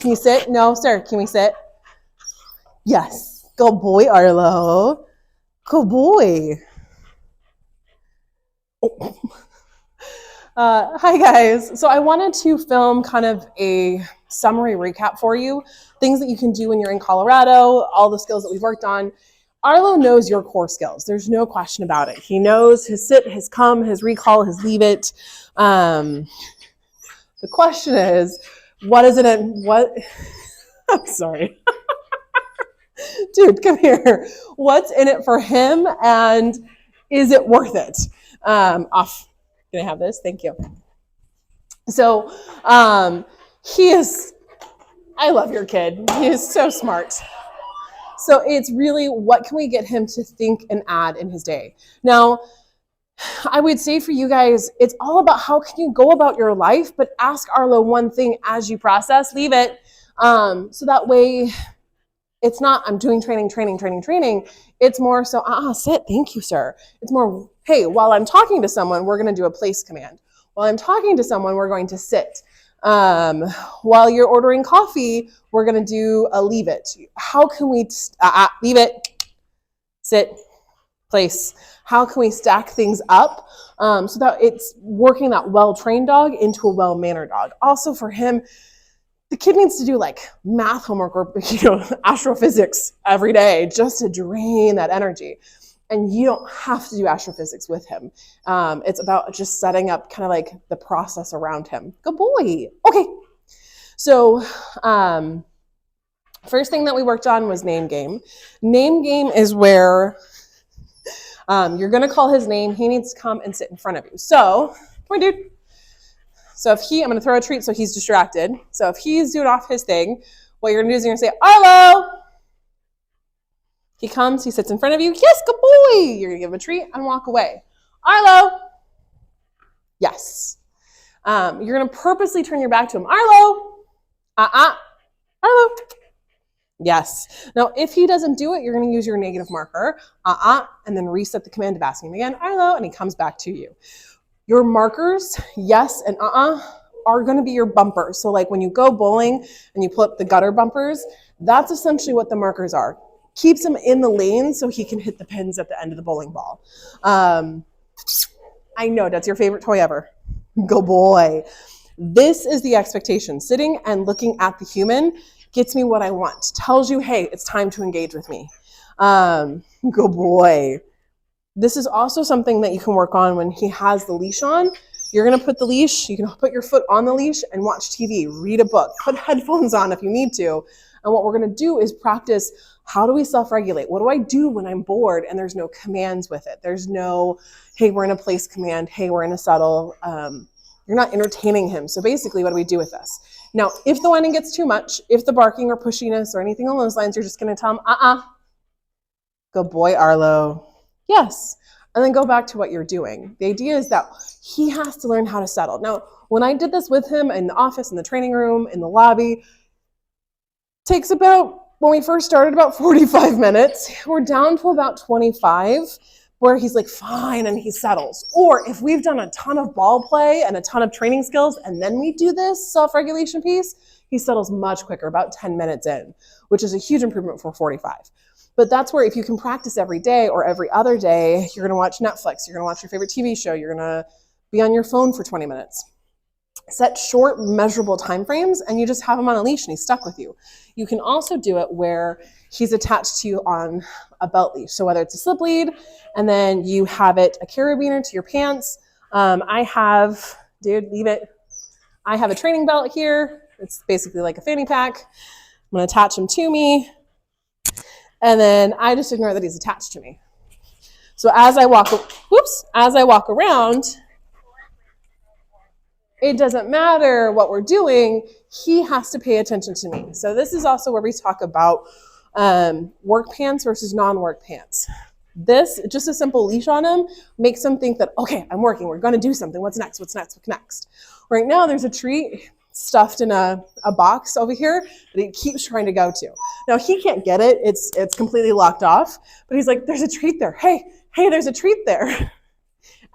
Can you sit? No, sir. Can we sit? Yes. Good boy, Arlo. Good boy. Oh. Hi, guys. So I wanted to film kind of a summary recap for you. Things that you can do when you're in Colorado, all the skills that we've worked on. Arlo knows your core skills. There's no question about it. He knows his sit, his come, his recall, his leave it. The question is, what is it and what... I'm sorry. Dude, come here. What's in it for him and is it worth it? Off. Can I have this? Thank you. So he is, I love your kid. He is so smart. So it's really, what can we get him to think and add in his day? Now, I would say for you guys, it's all about how can you go about your life, but ask Arlo one thing as you process, leave it. So that way it's not, I'm doing training. It's more so, sit, thank you, sir. It's more, hey, while I'm talking to someone, we're going to do a place command. While I'm talking to someone, we're going to sit. While you're ordering coffee, we're going to do a leave it. How can we, leave it, sit, place. How can we stack things up so that it's working that well-trained dog into a well-mannered dog? Also for him, the kid needs to do like math homework or astrophysics every day just to drain that energy. And you don't have to do astrophysics with him. It's about just setting up kind of like the process around him. Good boy. Okay. So first thing that we worked on was name game. Name game is where you're going to call his name. He needs to come and sit in front of you. So, come here, dude. So if I'm going to throw a treat so he's distracted. So if he's doing off his thing, what you're going to do is you're going to say, Arlo. He comes, he sits in front of you. Yes, good boy. You're going to give him a treat and walk away. Arlo. Yes. You're going to purposely turn your back to him. Arlo. Arlo. Yes. Now, if he doesn't do it, you're going to use your negative marker, and then reset the command of asking him again, Arlo, and he comes back to you. Your markers, yes and are going to be your bumpers. So like when you go bowling and you pull up the gutter bumpers, that's essentially what the markers are. Keeps him in the lane so he can hit the pins at the end of the bowling ball. I know, that's your favorite toy ever. Go boy. This is the expectation. Sitting and looking at the human gets me what I want. Tells you, hey, it's time to engage with me. Go boy. This is also something that you can work on when he has the leash on. You're going to put the leash, you can put your foot on the leash and watch TV, read a book, put headphones on if you need to. And what we're going to do is practice, how do we self-regulate? What do I do when I'm bored and there's no commands with it? There's no, hey, we're in a place command. Hey, we're in a settle. You're not entertaining him. So basically, what do we do with this? Now, if the whining gets too much, if the barking or pushiness or anything along those lines, you're just going to tell him, Good boy, Arlo. Yes. And then go back to what you're doing. The idea is that he has to learn how to settle. Now, when I did this with him in the office, in the training room, in the lobby, takes about, when we first started, about 45 minutes. We're down to about 25, where he's like, fine, and he settles. Or if we've done a ton of ball play and a ton of training skills, and then we do this self-regulation piece, he settles much quicker, about 10 minutes in, which is a huge improvement for 45. But that's where if you can practice every day or every other day, you're going to watch Netflix, you're going to watch your favorite TV show, you're going to be on your phone for 20 minutes. Set short, measurable time frames, and you just have him on a leash and he's stuck with you. You can also do it where he's attached to you on a belt leash. So whether it's a slip lead, and then you have it a carabiner to your pants. I have, leave it. I have a training belt here. It's basically like a fanny pack. I'm going to attach him to me. And then I just ignore that he's attached to me. So as I walk around, it doesn't matter what we're doing, he has to pay attention to me. So this is also where we talk about work pants versus non-work pants. This, just a simple leash on him, makes him think that, okay, I'm working, we're going to do something. What's next? What's next? What's next? Right now, there's a treat stuffed in a box over here that he keeps trying to go to. Now, he can't get it. It's completely locked off. But he's like, there's a treat there. Hey, there's a treat there.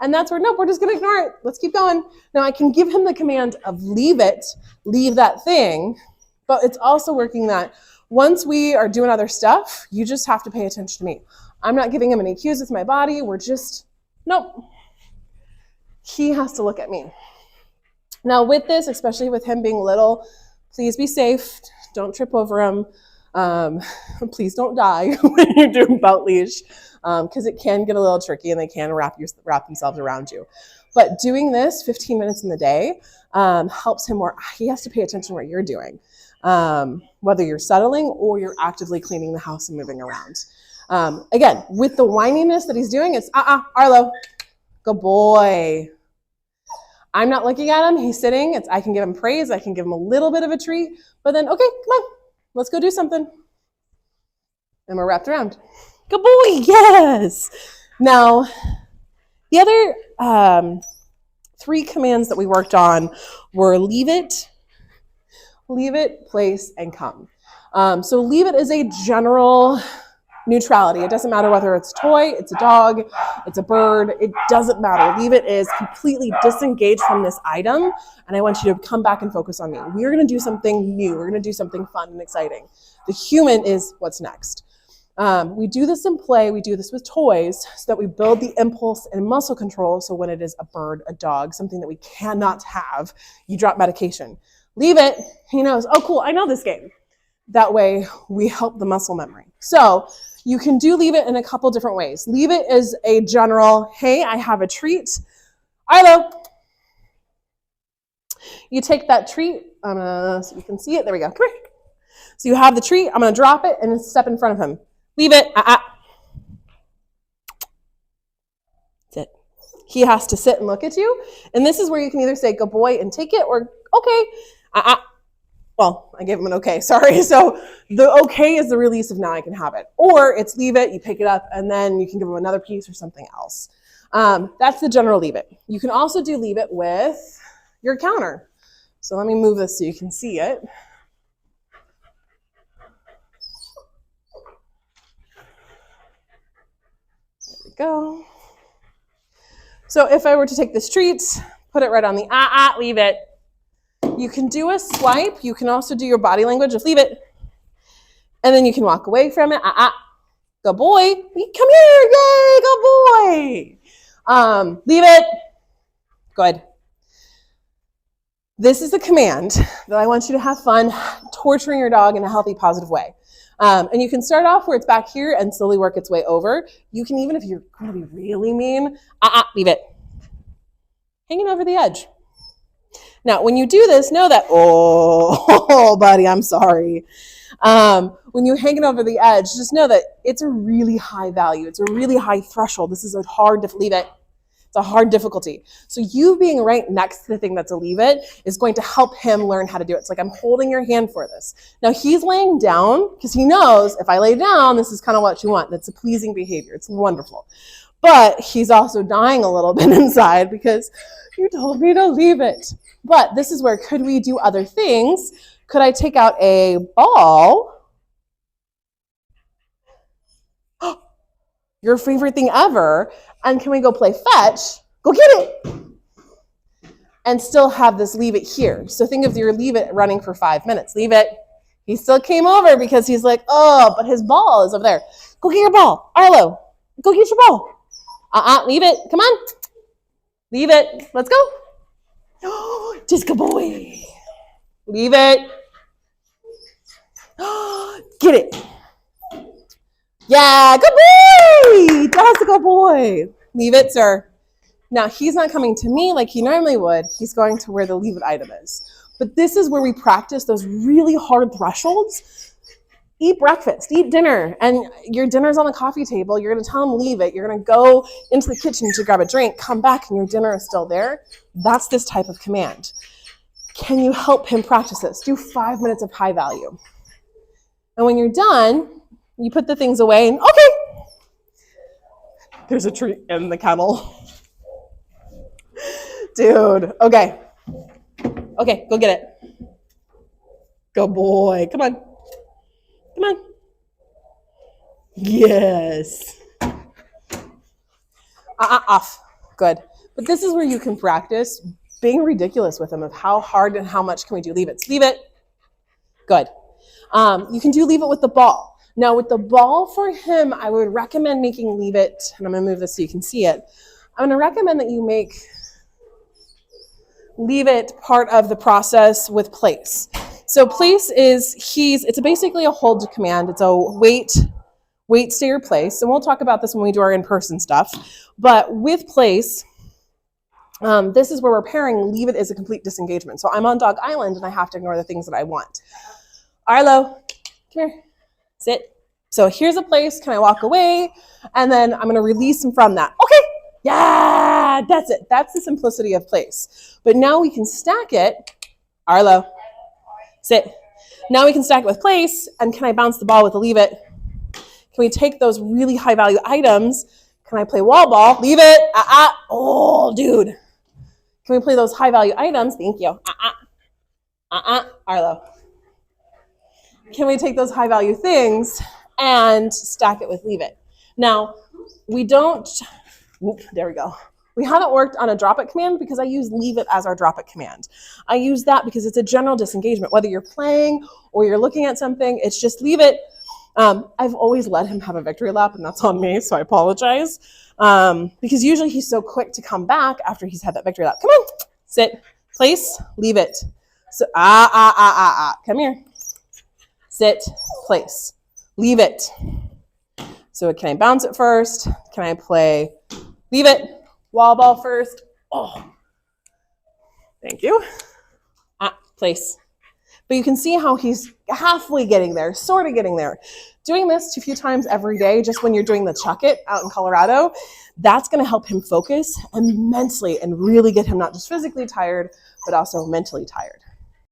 And that's where, nope, we're just going to ignore it. Let's keep going. Now, I can give him the command of leave it, leave that thing. But it's also working that once we are doing other stuff, you just have to pay attention to me. I'm not giving him any cues with my body. We're just, nope. He has to look at me. Now with this, especially with him being little, please be safe. Don't trip over him. Please don't die when you're doing belt leash, because it can get a little tricky and they can wrap themselves around you. But doing this 15 minutes in the day helps him more. He has to pay attention to what you're doing, whether you're settling or you're actively cleaning the house and moving around. Again, with the whininess that he's doing, it's Arlo, good boy. I'm not looking at him. He's sitting. I can give him praise. I can give him a little bit of a treat. But then, okay, come on. Let's go do something. And we're wrapped around. Good boy. Yes. Now, the other 3 commands that we worked on were leave it, place, and come. So leave it is a general neutrality. It doesn't matter whether it's a toy, it's a dog, it's a bird, it doesn't matter. Leave it is completely disengaged from this item, and I want you to come back and focus on me. We're gonna do something new. We're gonna do something fun and exciting. The human is what's next. We do this in play, we do this with toys, so that we build the impulse and muscle control, so when it is a bird, a dog, something that we cannot have, you drop medication. Leave it, he knows, oh cool, I know this game. That way, we help the muscle memory. So, you can do leave it in a couple different ways. Leave it is a general, hey, I have a treat. Arlo. You take that treat, so you can see it, there we go. Come here. So you have the treat, I'm gonna drop it and step in front of him. Leave it, That's it. He has to sit and look at you. And this is where you can either say, good boy, and take it, or okay, Well, I gave him an okay, sorry. So the okay is the release of now I can have it. Or it's leave it, you pick it up, and then you can give him another piece or something else. That's the general leave it. You can also do leave it with your counter. So let me move this so you can see it. There we go. So if I were to take this treat, put it right on the leave it. You can do a swipe. You can also do your body language of leave it. And then you can walk away from it. Good boy. Come here. Yay, good boy. Leave it. Good. This is a command that I want you to have fun torturing your dog in a healthy, positive way. And you can start off where it's back here and slowly work its way over. You can, even if you're going to be really mean, leave it. Hanging over the edge. Now, when you do this, know that, oh, buddy, I'm sorry. When you're hanging over the edge, just know that it's a really high value. It's a really high threshold. This is a hard to leave it. It's a hard difficulty. So you being right next to the thing that's a leave it is going to help him learn how to do it. It's like I'm holding your hand for this. Now he's laying down because he knows if I lay down, this is kind of what you want. That's a pleasing behavior. It's wonderful. But he's also dying a little bit inside because you told me to leave it. But this is where, could we do other things? Could I take out a ball? Your favorite thing ever. And can we go play fetch? Go get it. And still have this leave it here. So think of your leave it running for 5 minutes. Leave it. He still came over because he's like, oh, but his ball is over there. Go get your ball. Arlo, go get your ball. Leave it. Come on. Leave it. Let's go. Just good boy. Leave it. Get it. Yeah, good boy. That's a good boy. Leave it, sir. Now, he's not coming to me like he normally would. He's going to where the leave it item is. But this is where we practice those really hard thresholds. Eat breakfast, eat dinner, and your dinner's on the coffee table. You're going to tell him leave it. You're going to go into the kitchen to grab a drink, come back, and your dinner is still there. That's this type of command. Can you help him practice this? Do 5 minutes of high value. And when you're done, you put the things away and, okay. There's a treat in the kennel. Dude, okay. Okay, go get it. Good boy. Come on. Come on. Yes. Off. Good. But this is where you can practice being ridiculous with them of how hard and how much can we do. Leave it. Leave it. Good. You can do leave it with the ball. Now with the ball for him, I would recommend making leave it, and I'm gonna move this so you can see it. I'm gonna recommend that you make leave it part of the process with place. So place is, it's basically a hold command. It's a wait, stay, or place. And we'll talk about this when we do our in-person stuff. But with place, this is where we're pairing leave it as a complete disengagement. So I'm on Dog Island and I have to ignore the things that I want. Arlo, come here, sit. So here's a place, can I walk away? And then I'm gonna release him from that. Okay, yeah, that's it. That's the simplicity of place. But now we can stack it. Arlo, sit. Now we can stack it with place, and can I bounce the ball with the leave it? Can we take those really high value items? Can I play wall ball? Leave it, oh dude. Can we play those high value items? Thank you, Arlo. Can we take those high value things and stack it with leave it? Now, we don't, there we go. We haven't worked on a drop it command because I use leave it as our drop it command. I use that because it's a general disengagement. Whether you're playing or you're looking at something, it's just leave it. I've always let him have a victory lap, and that's on me, so I apologize. Because usually he's so quick to come back after he's had that victory lap. Come on, sit, place, leave it. So, come here. Sit, place, leave it. So can I bounce it first? Can I play leave it? Wall ball first. Oh, thank you. Place. But you can see how he's halfway getting there, sort of getting there. Doing this a few times every day, just when you're doing the chuck it out in Colorado, that's going to help him focus immensely and really get him not just physically tired, but also mentally tired.